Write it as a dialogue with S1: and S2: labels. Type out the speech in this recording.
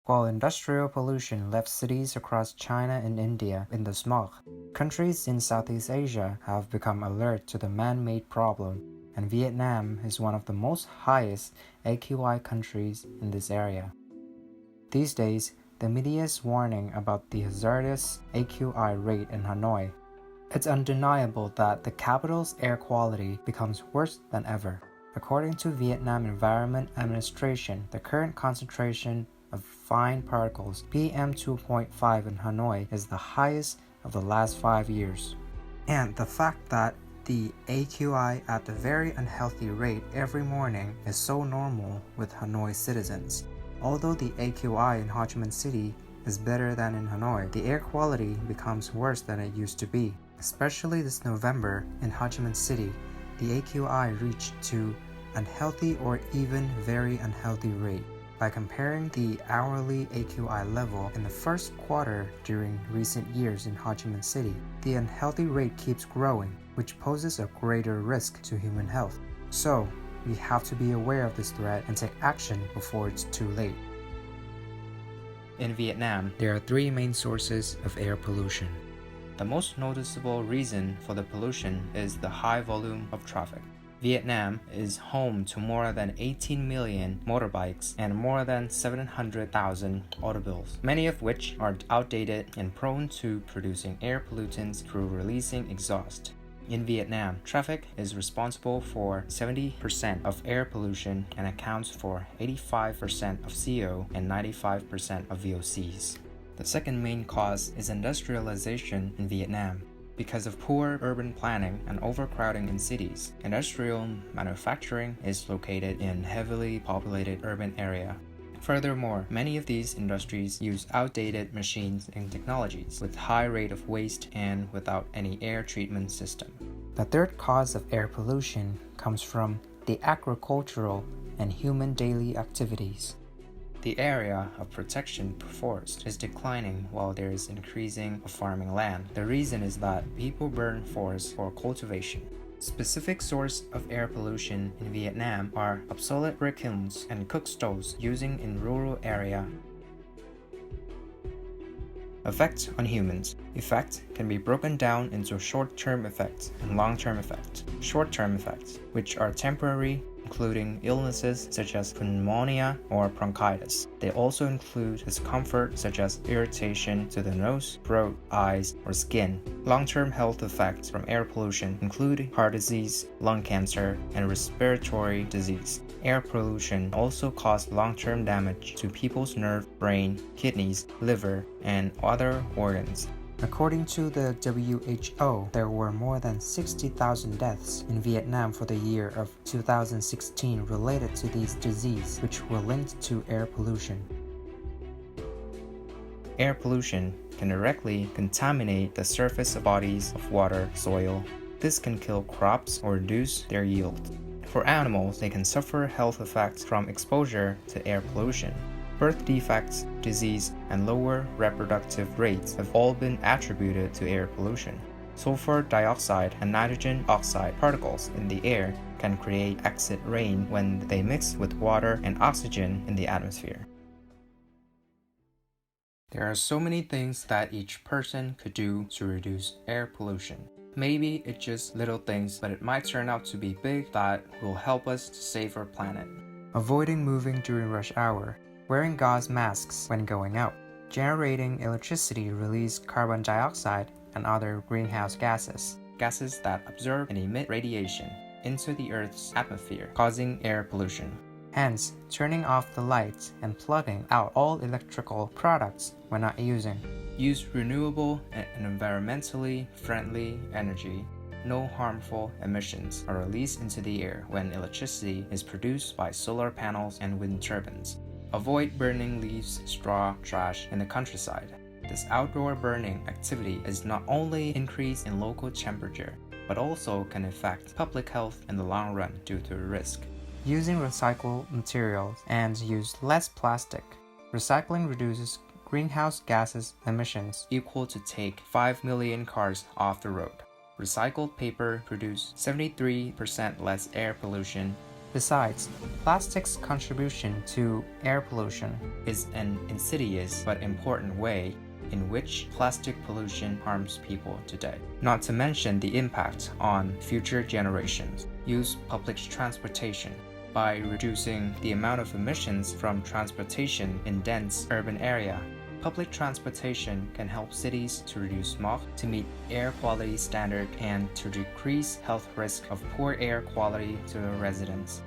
S1: While industrial pollution left cities across China and India in the smog, countries in Southeast Asia have become alert to the man-made problem, and Vietnam is one of the most highest AQI countries in this area. These days, the media is warning about the hazardous AQI rate in Hanoi. It's undeniable that the capital's air quality becomes worse than ever. According to Vietnam Environment Administration, the current concentration of fine particles PM2.5 in Hanoi is the highest of the last 5 years. And the fact that the AQI at a very unhealthy rate every morning is so normal with Hanoi citizens. Although the AQI in Ho Chi Minh City is better than in Hanoi, the air quality becomes worse than it used to be. Especially this November in Ho Chi Minh City, the AQI reached to unhealthy or even very unhealthy rate. By comparing the hourly AQI level in the first quarter during recent years in Ho Chi Minh City, the unhealthy rate keeps growing, which poses a greater risk to human health. So, we have to be aware of this threat and take action before it's too late. In Vietnam, there are 3 main sources of air pollution. The most noticeable reason for the pollution is the high volume of traffic. Vietnam is home to more than 18 million motorbikes and more than 700,000 automobiles, many of which are outdated and prone to producing air pollutants through releasing exhaust. In Vietnam, traffic is responsible for 70% of air pollution and accounts for 85% of CO and 95% of VOCs. The second main cause is industrialization in Vietnam. Because of poor urban planning and overcrowding in cities, industrial manufacturing is located in heavily populated urban area. Furthermore, many of these industries use outdated machines and technologies with high rate of waste and without any air treatment system. The third cause of air pollution comes from the agricultural and human daily activities. The area of protection forest is declining while there is increasing of farming land. The reason is that people burn forests for cultivation. Specific source of air pollution in Vietnam are obsolete brick kilns and cook stoves using in rural area. Effect on humans. Effect can be broken down into short-term effects and long-term effects. Short-term effects, which are temporary, including illnesses such as pneumonia or bronchitis. They also include discomfort such as irritation to the nose, throat, eyes, or skin. Long-term health effects from air pollution include heart disease, lung cancer, and respiratory disease. Air pollution also causes long-term damage to people's nerve, brain, kidneys, liver, and other organs. According to the WHO, there were more than 60,000 deaths in Vietnam for the year of 2016 related to these diseases, which were linked to air pollution. Air pollution can directly contaminate the surface of bodies of water, soil. This can kill crops or reduce their yield. For animals, they can suffer health effects from exposure to air pollution. Birth defects, disease, and lower reproductive rates have all been attributed to air pollution. Sulfur dioxide and nitrogen oxide particles in the air can create acid rain when they mix with water and oxygen in the atmosphere. There are so many things that each person could do to reduce air pollution. Maybe it's just little things, but it might turn out to be big that will help us to save our planet. Avoiding moving during rush hour. Wearing gauze masks when going out. Generating electricity release carbon dioxide and other greenhouse gases, gases that absorb and emit radiation into the Earth's atmosphere, causing air pollution. Hence, turning off the lights and plugging out all electrical products when not using. Use renewable and environmentally friendly energy. No harmful emissions are released into the air when electricity is produced by solar panels and wind turbines. Avoid burning leaves, straw, trash in the countryside. This outdoor burning activity is not only increase in local temperature, but also can affect public health in the long run due to risk. Using recycled materials and use less plastic. Recycling reduces greenhouse gases emissions equal to take 5 million cars off the road. Recycled paper produces 73% less air pollution Besides, plastic's contribution to air pollution is an insidious but important way in which plastic pollution harms people today. Not to mention the impact on future generations. Use public transportation. By reducing the amount of emissions from transportation in dense urban area, public transportation can help cities to reduce smog, to meet air quality standard, and to decrease health risk of poor air quality to the residents.